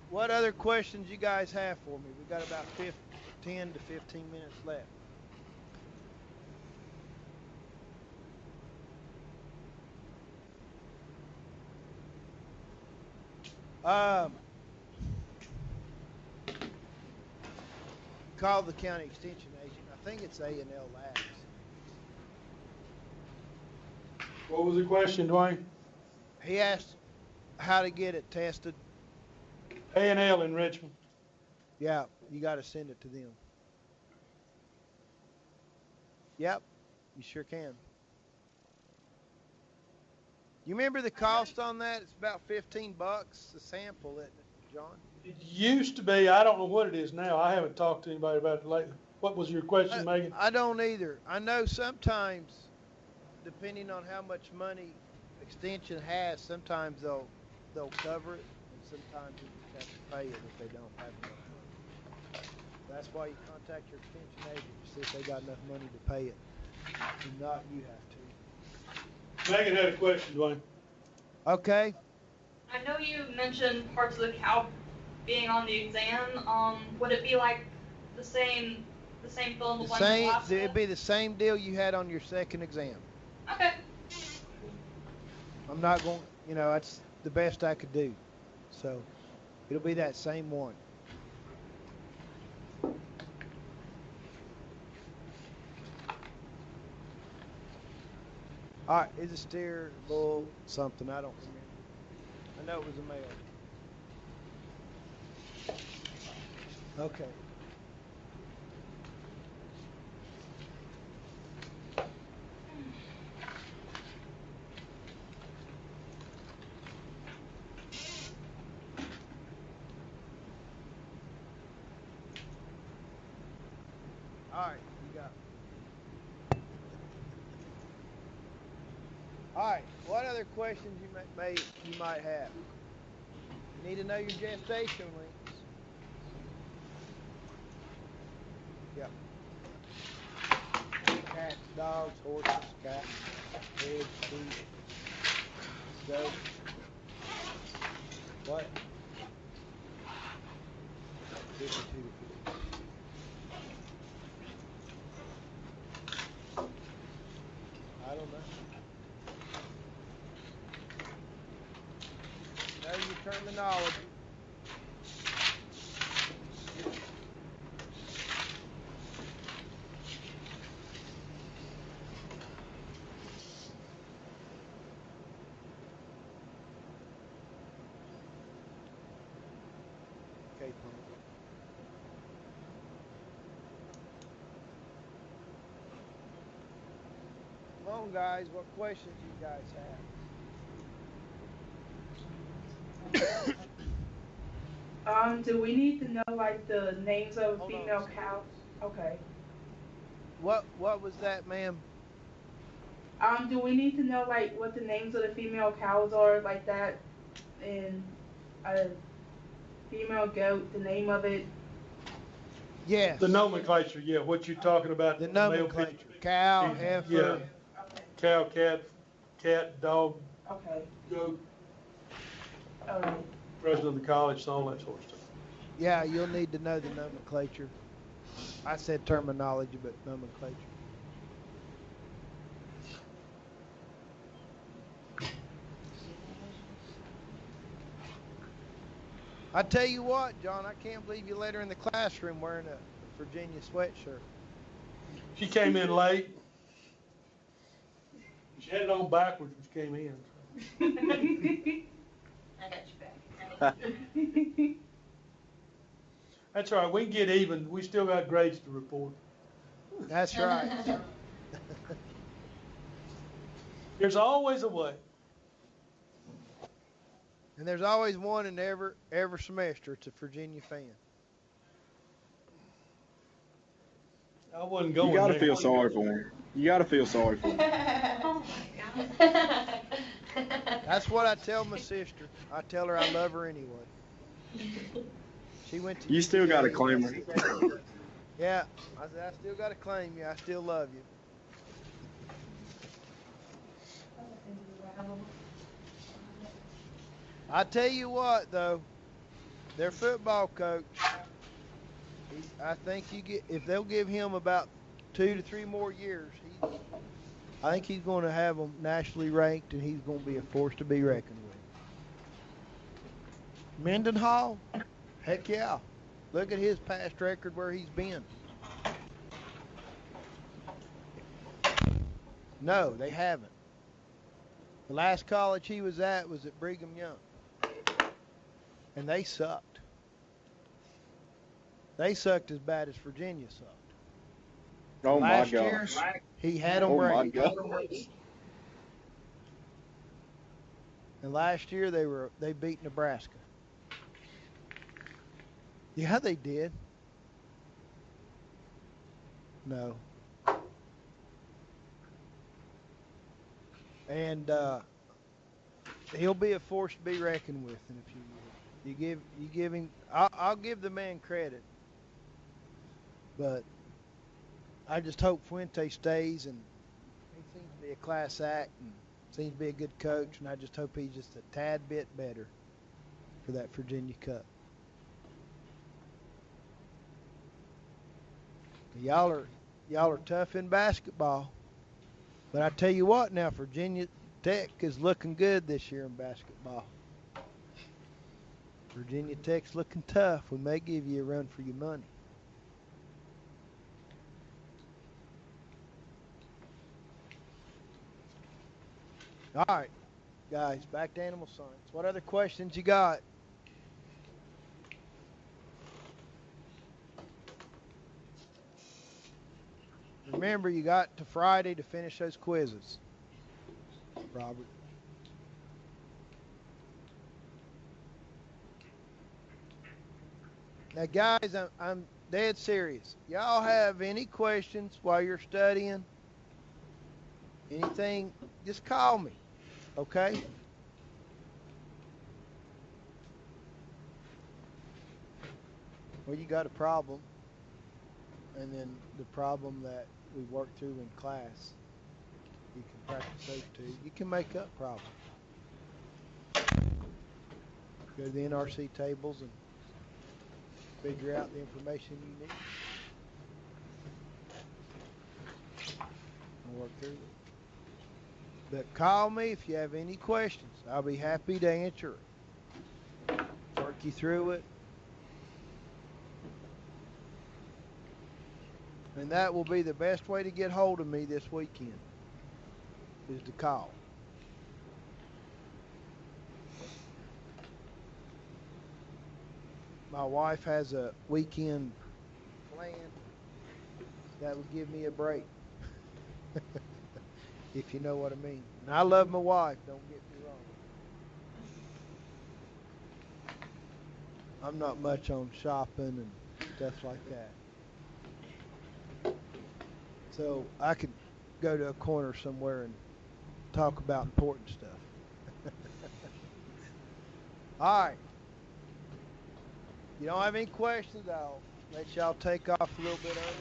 what other questions you guys have for me? We got about 10 to 15 minutes left. Call the county extension agent. I think it's A&L Labs. What was the question, Dwayne? He asked how to get it tested. A&L in Richmond. Yeah, you got to send it to them. Yep, you sure can. You remember the cost on that? It's about $15 a sample, isn't it, John? It used to be. I don't know what it is now. I haven't talked to anybody about it lately. What was your question, Megan? I don't either. I know sometimes, depending on how much money extension has, sometimes they'll cover it, and sometimes you just have to pay it if they don't have enough money. That's why you contact your extension agent to see if they got enough money to pay it. If not, you have to. Megan had a question, Dwayne. Okay. I know you mentioned parts of the cow being on the exam. Would it be like the same fill in the blank as last It'd time? be the same deal you had on your second exam. Okay. I'm not going, you know, that's the best I could do. So, it'll be that same one. All right, is a steer, bull, something, I don't remember. I know it was a male. Okay. All right, you got it. All right, what other questions you might have? You need to know your gestation lengths. Yep. Cats, dogs, horses, cats, pigs, sheep, goats. What? 52 to 50. I don't know. Know your terminology. Okay, Paul. Come on, guys. What questions you guys have? Do we need to know like the names of Hold on a female second. cows? Okay. What was that, ma'am? Do we need to know like what the names of the female cows are like that, and a female goat, the name of it? Yes. The nomenclature, yeah, what you're talking about. The male, nomenclature. female. Cow, Yeah. heifer. Okay. Cow, cat, dog, Okay. goat, All right. president of the college, so all that sort of stuff. Yeah, you'll need to know the nomenclature. I said terminology, but nomenclature. I tell you what, John, I can't believe you let her in the classroom wearing a Virginia sweatshirt. She came in late. She had it on backwards when she came in. I got your back. That's all right. We can get even. We still got grades to report. That's right. There's always a way. And there's always one in every semester. It's a Virginia fan. I wasn't going You got to there. feel sorry for him. You got to feel sorry for him. Oh my God. That's what I tell my sister. I tell her I love her anyway. She went to You still got to UVA. claim her. Yeah, I said, I still got to claim you. I still love you. I tell you what, though, their football coach, I think if they'll give him about 2 to 3 more years, I think he's going to have them nationally ranked, and he's going to be a force to be reckoned with. Mendenhall, heck yeah. Look at his past record where he's been. No, they haven't. The last college he was at Brigham Young. And they sucked. They sucked as bad as Virginia sucked. Oh Last my year, gosh. he had them Oh my ranked. gosh. And last year they beat Nebraska. Yeah, they did. No. And he'll be a force to be reckoned with in a few years. You give him. I'll give the man credit, but I just hope Fuente stays, and he seems to be a class act and seems to be a good coach, and I just hope he's just a tad bit better for that Virginia Cup. Y'all are tough in basketball, but I tell you what, now Virginia Tech is looking good this year in basketball. Virginia Tech's looking tough. We may give you a run for your money. All right, guys, back to animal science. What other questions you got? Remember, you got to Friday to finish those quizzes, Robert. Now, guys, I'm dead serious. Y'all have any questions while you're studying? Anything, just call me, okay? Well, you got a problem, and then the problem that we work through in class, you can practice those two. You can make up problems. Go to the NRC tables and figure out the information you need. And work through it. But call me if you have any questions. I'll be happy to answer it. Work you through it. And that will be the best way to get hold of me this weekend, is to call. My wife has a weekend plan that will give me a break. If you know what I mean. And I love my wife, don't get me wrong. I'm not much on shopping and stuff like that. So I could go to a corner somewhere and talk about important stuff. All right. You don't have any questions, I'll let y'all take off a little bit early.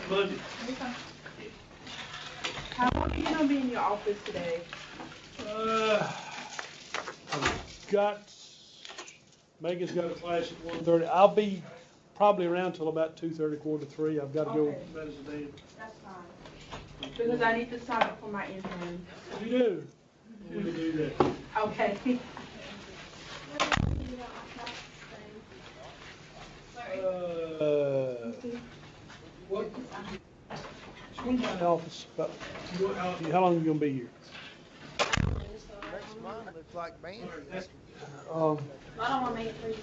Budget. How long are you gonna be in your office today? Megan's got a class at 1:30. I'll be probably around till about 2:30, 2:45. I've got to go Okay. manage the dam. That's fine. Because I need to sign up for my intern. You do? We can do that. Okay. What in the office, but how long you gonna be here? Next month looks like band. Um, I don't wanna make it 3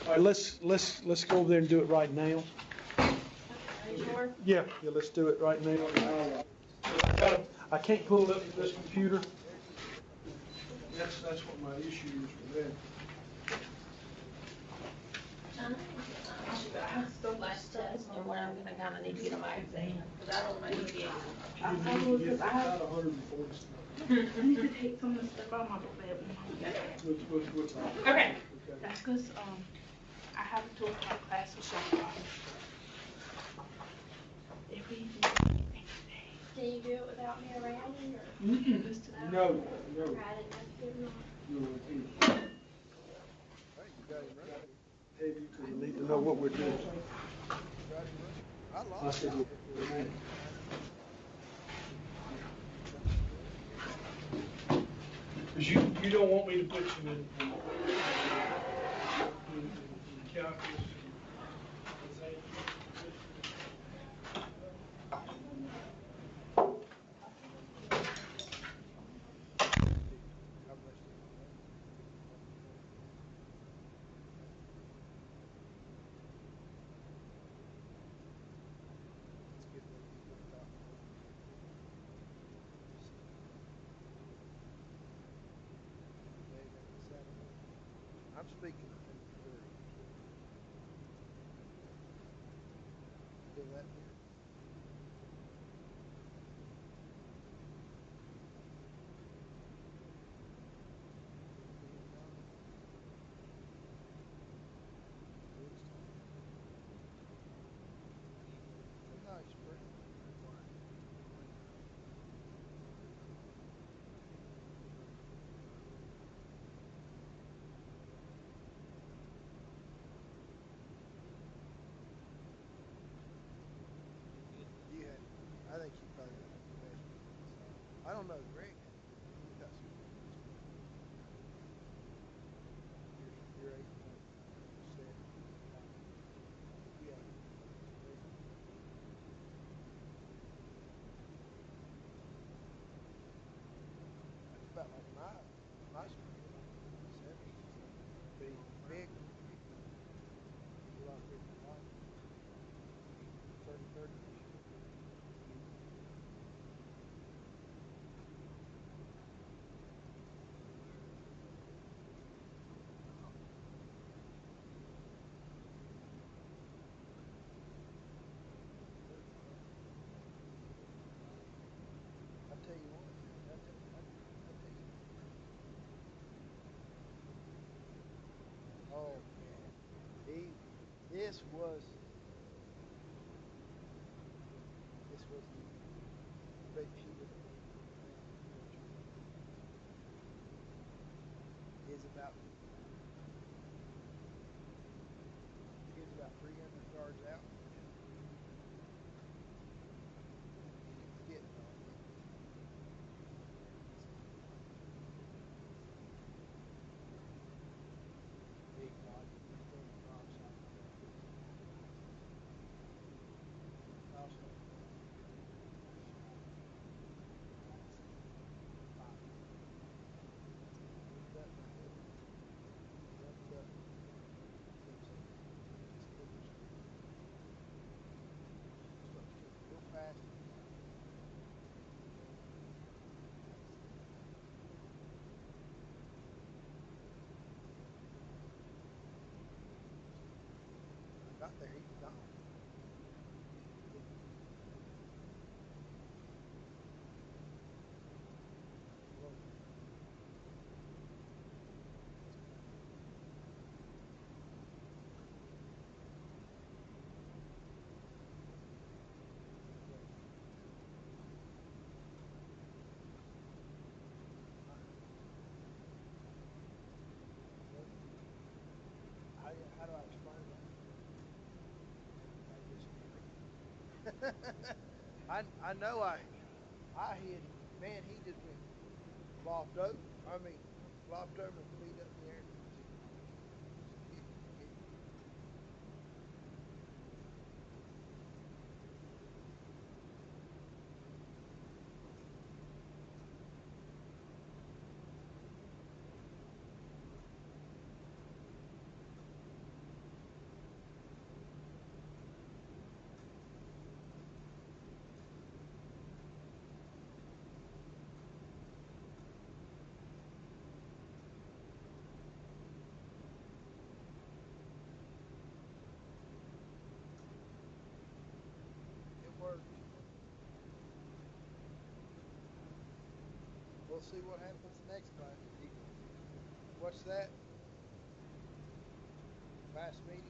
all right, let's go over there and do it right now. Are you sure? Yeah, let's do it right now. I can't pull it up to this computer. That's what my issue is with that. Last test, and when I'm gonna kinda need to get a magazine, cause I don't know if you. I will, cause I have, About 140 stuff. I need to take some of the stuff out of my book bag when I'm back. What's that? Okay. That's cause, I have a 2 o'clock class with Sean. If we do Can you do it without me around or? No. I didn't know if you No, Hey, you got him right. Hey, because we need to know what we're doing. You got him right. I I lost said, it. because you don't want me to put you in calculus. How much did you know? Let's get ready to put that. I'm speaking in the jury. Feel that here? Nice spring. You had, I think you probably got the best. I don't know, Greg. You got some. You're 8.7. Yeah. That's about like my spring, like 7. Big, big, big. A lot bigger than mine. 30. I tell you what, I tell you. Oh man, this was the bet she would have been around the country. Is about 300 yards out. He's getting on it. Big body, he's throwing the drops out. Also, real fast. I got there, he was gone. How do I explain that? I know I hit him. Man, he just went flopped over. Flopped over and feet up in the air. Hit. we'll see what happens next class. What's that? Past meetings?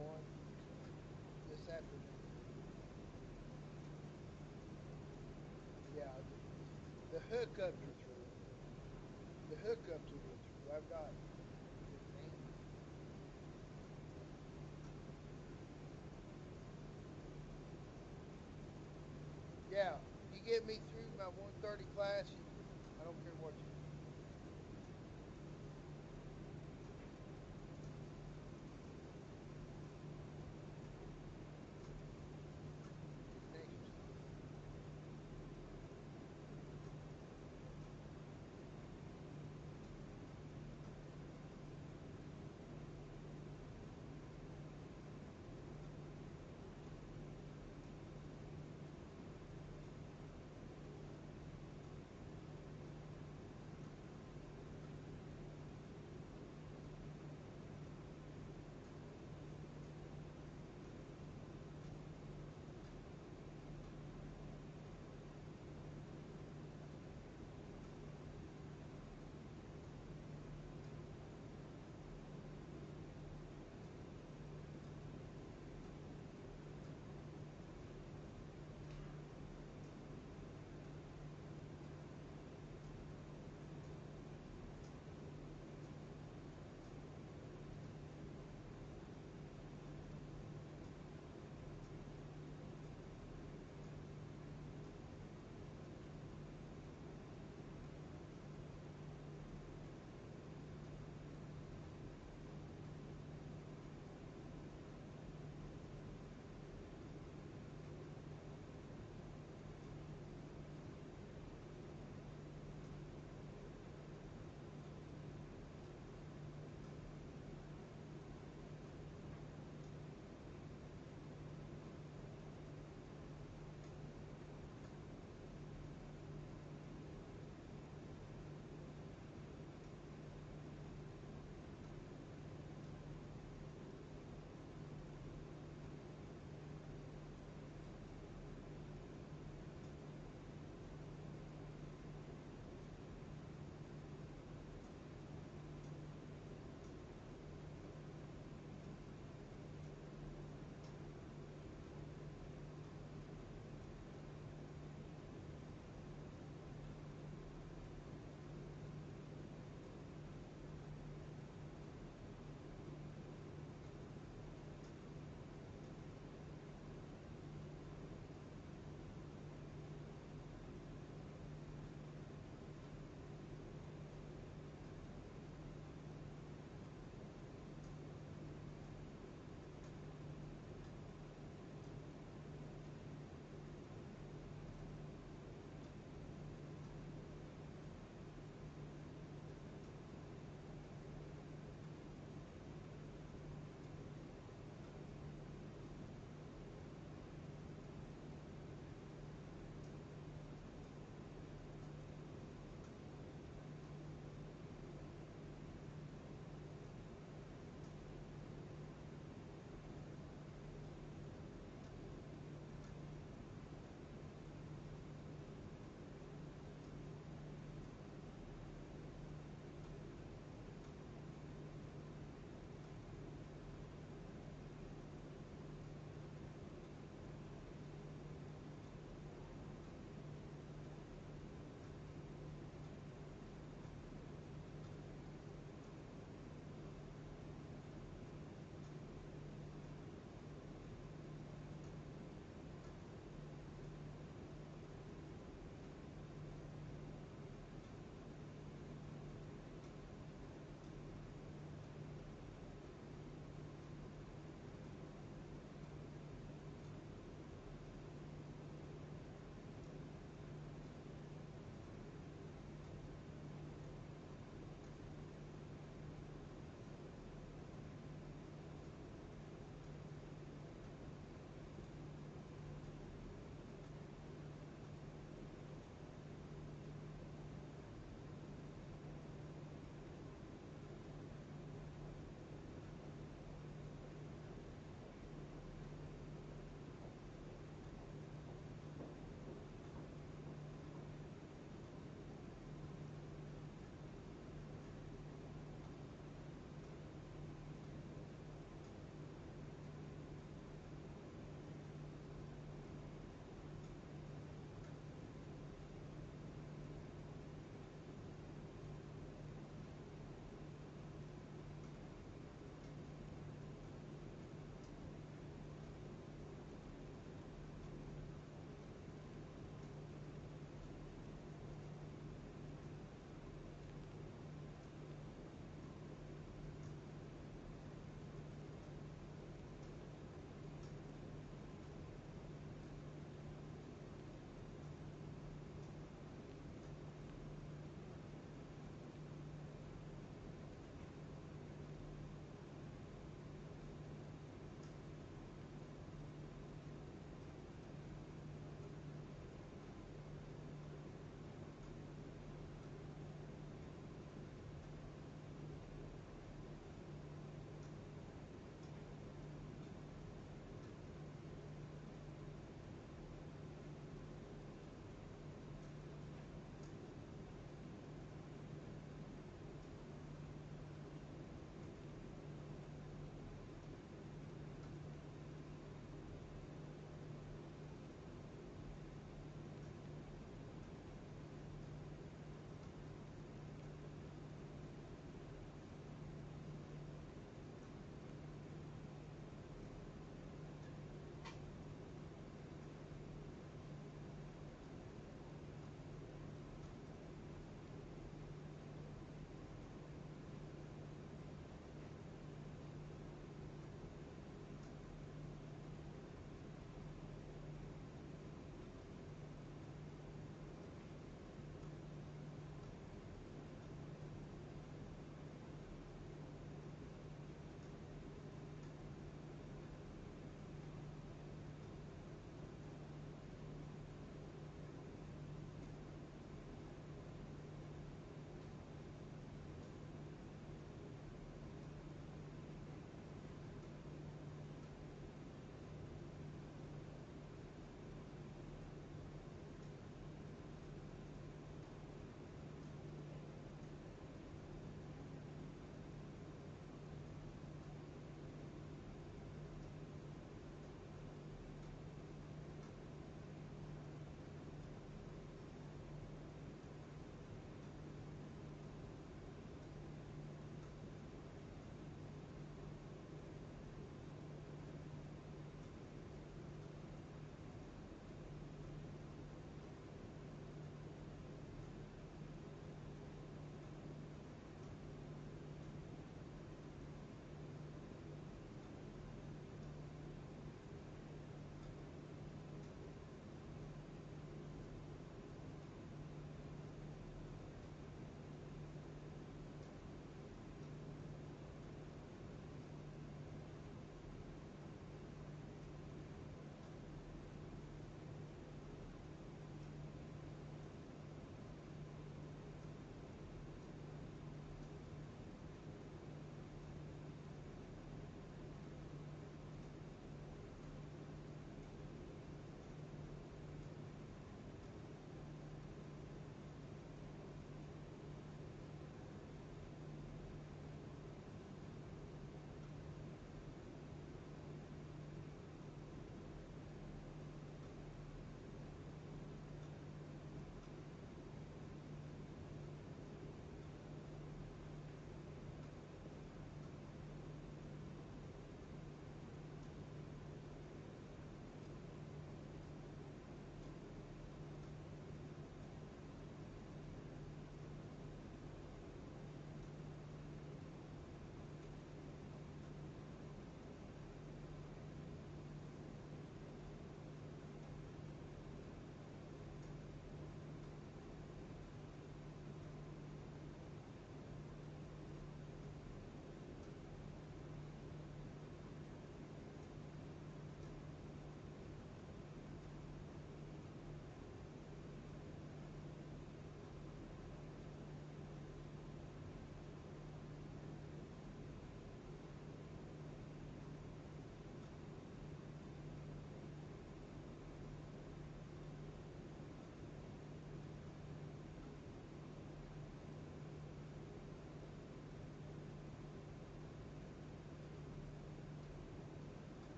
One this afternoon. Yeah, the hookups are through. The hookups are through. I've got the name. Yeah, you get me through my 1:30 class, you